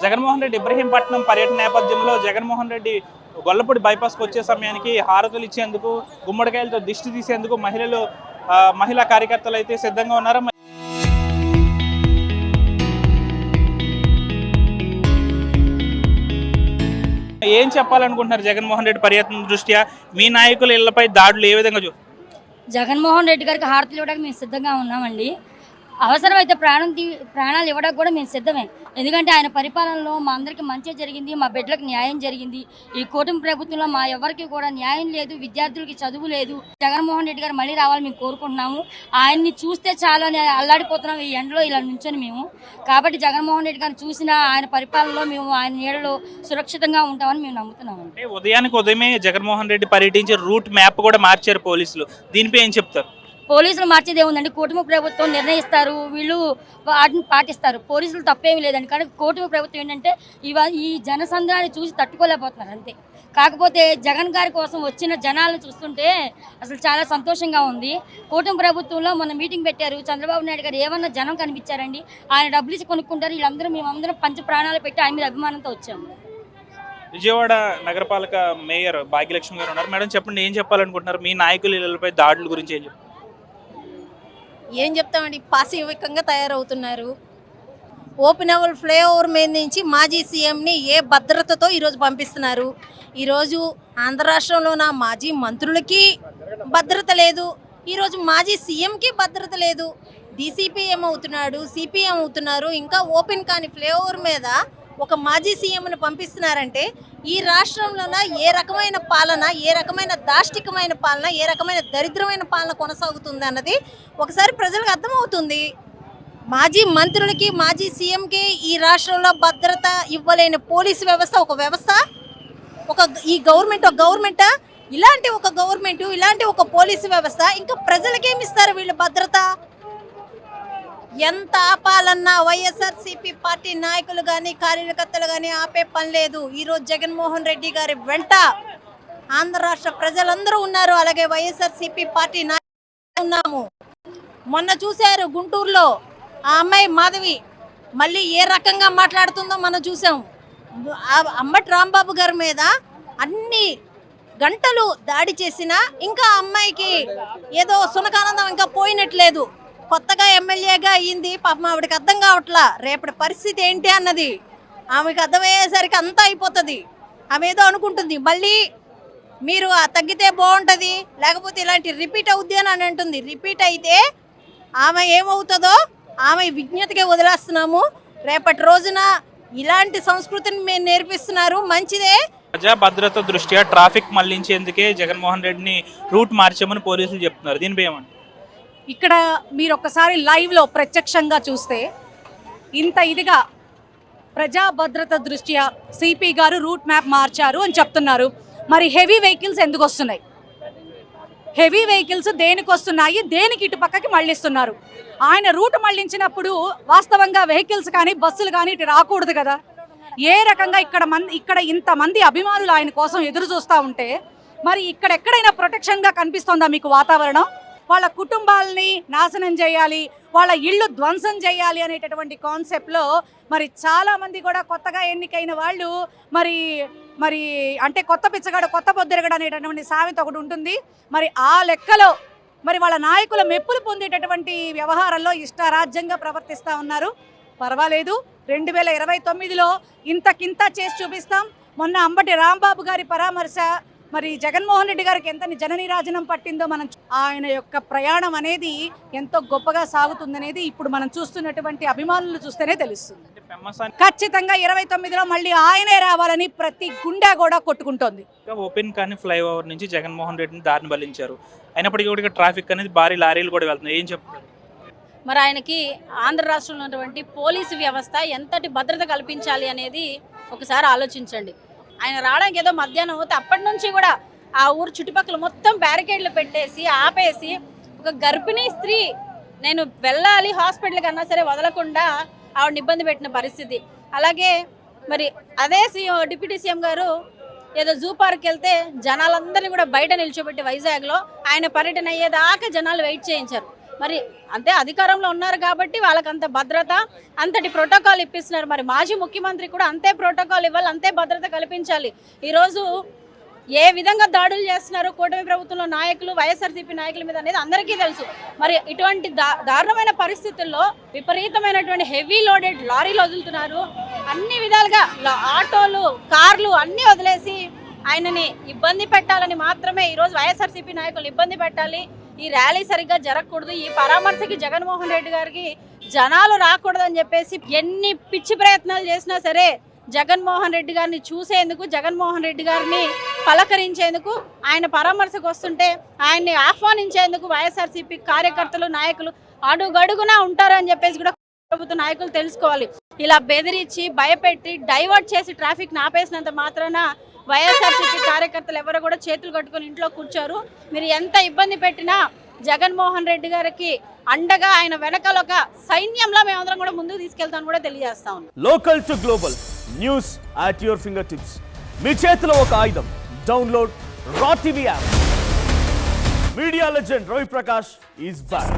జగన్మోహన్ రెడ్డి ఇబ్రహీంపట్నం పర్యటన నేపథ్యంలో జగన్మోహన్ రెడ్డి గొల్లపూడి బైపాస్కి వచ్చే సమయానికి హారతులు ఇచ్చేందుకు గుమ్మడికాయలతో దిష్టి తీసేందుకు మహిళా కార్యకర్తలు అయితే సిద్ధంగా ఉన్నారు. ఏం చెప్పాలనుకుంటున్నారు జగన్మోహన్ రెడ్డి పర్యటన దృష్ట్యా? మీ నాయకుల ఇళ్లపై దాడులు ఏ విధంగా జగన్మోహన్ రెడ్డి గారికి హారతులు ఇవ్వడానికి మేము సిద్ధంగా ఉన్నామండి. అవసరమైతే ప్రాణాలు ఇవ్వడానికి కూడా మేము సిద్ధమే. ఎందుకంటే ఆయన పరిపాలనలో మా అందరికీ మంచి జరిగింది, మా బిడ్డలకు న్యాయం జరిగింది. ఈ కూటమి ప్రభుత్వంలో మా ఎవరికి కూడా న్యాయం లేదు, విద్యార్థులకి చదువు లేదు. జగన్మోహన్ రెడ్డి గారు మళ్ళీ రావాలని మేము కోరుకుంటున్నాము. ఆయన్ని చూస్తే చాలా అల్లాడిపోతున్నాం ఈ ఎండలో ఇలా నుంచొని మేము. కాబట్టి జగన్మోహన్ రెడ్డి గారిని చూసినా ఆయన పరిపాలనలో మేము ఆయన నీడలో సురక్షితంగా ఉంటామని మేము నమ్ముతున్నాము. ఉదయానికి ఉదయమే జగన్మోహన్ రెడ్డి పర్యటించే రూట్ మ్యాప్ కూడా మార్చారు పోలీసులు. దీనిపై ఏం చెప్తారు? పోలీసులు మార్చేది ఏముందండి, కూటమి ప్రభుత్వం నిర్ణయిస్తారు, వీళ్ళు వాటిని పాటిస్తారు. పోలీసులు తప్పేమీ లేదండి. కానీ కూటమి ప్రభుత్వం ఏంటంటే ఈ జనసంద్రాన్ని చూసి తట్టుకోలేకపోతున్నారు అంతే. కాకపోతే జగన్ గారి కోసం వచ్చిన జనాలను చూస్తుంటే అసలు చాలా సంతోషంగా ఉంది. కూటమి ప్రభుత్వంలో మొన్న మీటింగ్ పెట్టారు, చంద్రబాబు నాయుడు గారు ఏమన్నా జనం కనిపించారండి. ఆయన డబ్బులు ఇచ్చి కొనుక్కుంటారు. మేమందరం పంచ ప్రాణాలు పెట్టి ఆయన మీద అభిమానంతో వచ్చాము. విజయవాడ నగరపాలక మేయర్ భాగ్యలక్ష్మి గారు ఉన్నారు. మేడం చెప్పండి, ఏం చెప్పాలనుకుంటున్నారు? మీ నాయకుల ఇళ్లపై దాడుల గురించి ఏం చెప్తామండి? పాశవికంగా తయారవుతున్నారు. ఓపెన్ అవల్ ఫ్లైఓవర్ మీద నుంచి మాజీ సీఎంని ఏ భద్రతతో ఈరోజు పంపిస్తున్నారు. ఈరోజు ఆంధ్ర రాష్ట్రంలోన మాజీ మంత్రులకి భద్రత లేదు, ఈరోజు మాజీ సీఎంకి భద్రత లేదు. డీసీపీ ఏమవుతున్నాడు, సిపి ఏమవుతున్నారు. ఇంకా ఓపెన్ కాని ఫ్లైఓవర్ మీద ఒక మాజీ సీఎంని పంపిస్తున్నారంటే ఈ రాష్ట్రంలోన ఏ రకమైన పాలన, ఏ రకమైన దాష్టికమైన పాలన, ఏ రకమైన దరిద్రమైన పాలన కొనసాగుతుంది అన్నది ఒకసారి ప్రజలకు అర్థమవుతుంది. మాజీ మంత్రులకి మాజీ సీఎంకి ఈ రాష్ట్రంలో భద్రత ఇవ్వలేని పోలీసు వ్యవస్థ ఈ గవర్నమెంటా? ఇలాంటి ఒక గవర్నమెంట్, ఇలాంటి ఒక పోలీసు వ్యవస్థ ఇంకా ప్రజలకేమిస్తారు వీళ్ళు భద్రత? ఎంత ఆపాలన్నా వైఎస్ఆర్సీపీ పార్టీ నాయకులు కానీ కార్యకర్తలు కానీ ఆపే పని లేదు. ఈరోజు జగన్మోహన్ రెడ్డి గారి వెంట ఆంధ్ర రాష్ట్ర ప్రజలందరూ ఉన్నారు, అలాగే వైఎస్ఆర్సీపీ పార్టీ నాయకులు ఉన్నాము. మొన్న చూశారు గుంటూరులో ఆ అమ్మాయి మాధవి మళ్ళీ ఏ రకంగా మాట్లాడుతుందో మనం చూసాం. అంబటి రాంబాబు గారి మీద అన్ని గంటలు దాడి చేసినా ఇంకా అమ్మాయికి ఏదో సునకానందం ఇంకా పోయినట్లేదు. కొత్తగా ఎమ్మెల్యేగా అయ్యింది, పాపం ఆవిడకి అర్థం కావట్లా రేపటి పరిస్థితి ఏంటి అన్నది. ఆమెకి అర్థమయ్యేసరికి అంతా అయిపోతుంది. ఆమె ఏదో అనుకుంటుంది, మళ్ళీ మీరు తగ్గితే బాగుంటుంది, లేకపోతే ఇలాంటి రిపీట్ అవుద్ది అని అంటుంది. రిపీట్ అయితే ఆమె ఏమవుతుందో ఆమె విజ్ఞతకే వదిలేస్తున్నాము. రేపటి రోజున ఇలాంటి సంస్కృతిని మేము నేర్పిస్తున్నారు, మంచిదే. ప్రజా భద్రత దృష్ట్యా ట్రాఫిక్ మళ్లించేందుకే జగన్మోహన్ రెడ్డిని రూట్ మార్చామని పోలీసులు చెప్తున్నారు. దీనిపై ఏమంటారు? ఇక్కడ మీరు ఒక్కసారి లైవ్లో ప్రత్యక్షంగా చూస్తే ఇంత ఇదిగా ప్రజా భద్రత దృష్ట్యా సిపి గారు రూట్ మ్యాప్ మార్చారు అని చెప్తున్నారు. మరి హెవీ వెహికల్స్ ఎందుకు వస్తున్నాయి? హెవీ వెహికల్స్ దేనికి వస్తున్నాయి, దేనికి ఇటు పక్కకి మళ్ళిస్తున్నారు? ఆయన రూట్ మళ్ళించినప్పుడు వాస్తవంగా వెహికల్స్ కానీ బస్సులు కానీ ఇటు రాకూడదు కదా. ఏ రకంగా ఇక్కడ ఇంతమంది అభిమానులు ఆయన కోసం ఎదురు చూస్తూ ఉంటే మరి ఇక్కడ ఎక్కడైనా ప్రొటెక్షన్గా కనిపిస్తుందా మీకు వాతావరణం? వాళ్ళ కుటుంబాలని నాశనం చేయాలి, వాళ్ళ ఇళ్ళు ధ్వంసం చేయాలి అనేటటువంటి కాన్సెప్ట్లో మరి చాలామంది కూడా కొత్తగా ఎన్నికైన వాళ్ళు మరి అంటే కొత్త పిచ్చగాడు కొత్త పొద్దురగడు అనేటటువంటి సామెత ఒకటి ఉంటుంది. మరి ఆ లెక్కలో మరి వాళ్ళ నాయకుల మెప్పులు పొందేటటువంటి వ్యవహారంలో ఇష్టారాజ్యంగా ప్రవర్తిస్తూ ఉన్నారు. పర్వాలేదు, 2029లో ఇంతకింత చేసి చూపిస్తాం. మొన్న అంబటి రాంబాబు గారి పరామర్శ మరి జగన్మోహన్ రెడ్డి గారికి ఎంత జననీరాజనం పట్టిందో మనం ఆయన యొక్క ప్రయాణం అనేది ఎంతో గొప్పగా సాగుతుందనేది ఇప్పుడు మనం చూస్తున్నటువంటి అభిమానులు చూస్తేనే తెలుస్తుంది. ఖచ్చితంగా 29లో మళ్ళీ ఆయనే రావాలని ప్రతి గుండె కూడా కొట్టుకుంటోంది. ఓపెన్ కానీ ఫ్లైఓవర్ నుంచి జగన్మోహన్ రెడ్డిని దారిని బలించారు. అయినప్పటికీ కూడా ట్రాఫిక్ అనేది భారీ లారీలు కూడా వెళ్తున్నాయి. ఏం చెప్తారు? మరి ఆయనకి ఆంధ్ర రాష్ట్రంలో ఉన్నటువంటి పోలీసు వ్యవస్థ ఎంతటి భద్రత కల్పించాలి అనేది ఒకసారి ఆలోచించండి. ఆయన రావడానికి ఏదో మధ్యాహ్నం అవుతే అప్పటి నుంచి కూడా ఆ ఊరు చుట్టుపక్కల మొత్తం బ్యారికేడ్లు పెట్టేసి ఆపేసి ఒక గర్భిణీ స్త్రీ నేను వెళ్ళాలి హాస్పిటల్కి అన్నా సరే వదలకుండా ఆవిడని ఇబ్బంది పెట్టిన పరిస్థితి. అలాగే మరి అదే డిప్యూటీ సీఎం గారు ఏదో జూ పార్క్ వెళ్తే జనాలందరినీ కూడా బయట నిల్చోబెట్టి వైజాగ్లో ఆయన పర్యటన అయ్యేదాకా జనాలు వెయిట్ చేయించారు. మరి అంతే అధికారంలో ఉన్నారు కాబట్టి వాళ్ళకి అంత భద్రత, అంతటి ప్రోటోకాల్ ఇప్పిస్తున్నారు. మరి మాజీ ముఖ్యమంత్రి కూడా అంతే ప్రోటోకాల్ ఇవ్వాలి, అంతే భద్రత కల్పించాలి. ఈరోజు ఏ విధంగా దాడులు చేస్తున్నారు కూటమి ప్రభుత్వంలో నాయకులు, వైఎస్ఆర్సీపీ నాయకుల మీద అనేది అందరికీ తెలుసు. మరి ఇటువంటి దారుణమైన పరిస్థితుల్లో విపరీతమైనటువంటి హెవీ లోడెడ్ లారీలు వదులుతున్నారు. అన్ని విధాలుగా ఆటోలు, కార్లు అన్నీ వదిలేసి ఆయనని ఇబ్బంది పెట్టాలని మాత్రమే ఈరోజు వైఎస్ఆర్సీపీ నాయకులు ఇబ్బంది పెట్టాలి. ఈ ర్యాలీ సరిగ్గా జరగకూడదు, ఈ పరామర్శకి జగన్మోహన్ రెడ్డి గారికి జనాలు రాకూడదని చెప్పేసి ఎన్ని పిచ్చి ప్రయత్నాలు చేసినా సరే జగన్మోహన్ రెడ్డి గారిని చూసేందుకు, జగన్మోహన్ రెడ్డి గారిని పలకరించేందుకు, ఆయన పరామర్శకు వస్తుంటే ఆయన్ని ఆహ్వానించేందుకు వైఎస్ఆర్సీపీ కార్యకర్తలు, నాయకులు అడుగడుగునా ఉంటారని చెప్పేసి కూడా ప్రభుత్వ నాయకులు తెలుసుకోవాలి. ఇలా బెదిరించి, భయపెట్టి, డైవర్ట్ చేసి ట్రాఫిక్ ఆపేసినంత మాత్రాన వైఎస్ఆర్సీపీ కార్యకర్తలు ఎవరు కూడా చేతులు కట్టుకొని ఇంట్లో కూర్చోరు. మీరు ఎంత ఇబ్బంది పెట్టినా జగన్మోహన్ రెడ్డి గారికి అండగా ఆయన వెనకాల ఒక సైన్యంలో మేమందరం కూడా ముందుకు తీసుకెళ్తామని కూడా తెలియజేస్తా ఉన్నాం. Local to global news at your finger tips. మీ చేతిలో ఒక ఆయుధం. డౌన్లోడ్ రా TV app. Media legend Ravi Prakash is back.